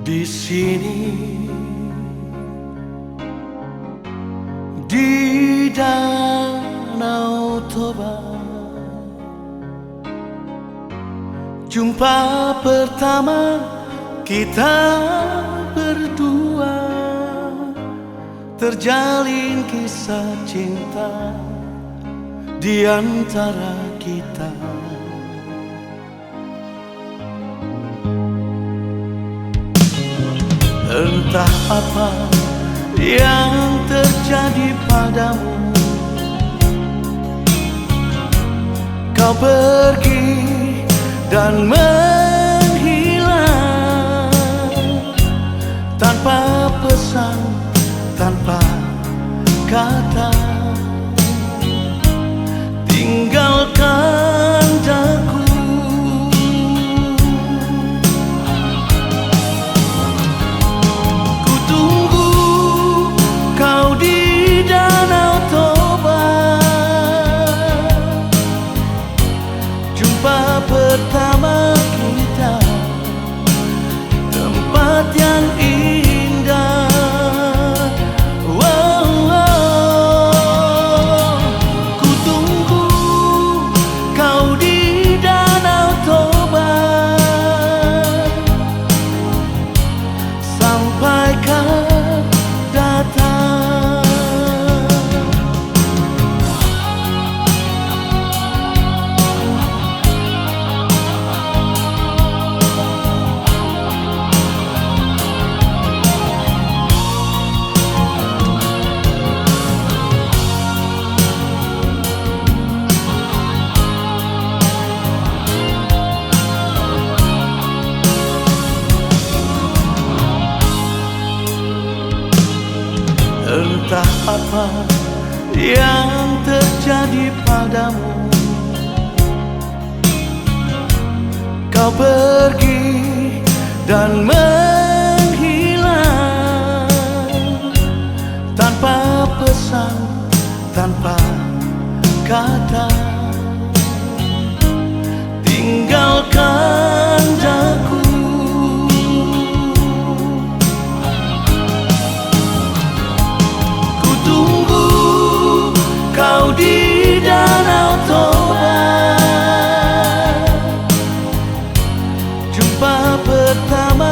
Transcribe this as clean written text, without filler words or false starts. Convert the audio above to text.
Di sini, di Danau Toba, jumpa pertama kita berdua, terjalin kisah cinta di antara kita. Entah apa yang terjadi padamu, kau pergi dan menghilang tanpa pesan, tanpa kata, tinggalkan daku. Pertama kita, tempat yang indah. Ku tunggu kau di Danau Toba sampai kau datang. Entah apa yang terjadi padamu, kau pergi dan menghilang tanpa pesan, tanpa kata, tinggalkan daku. Kau di Danau Toba, jumpa pertama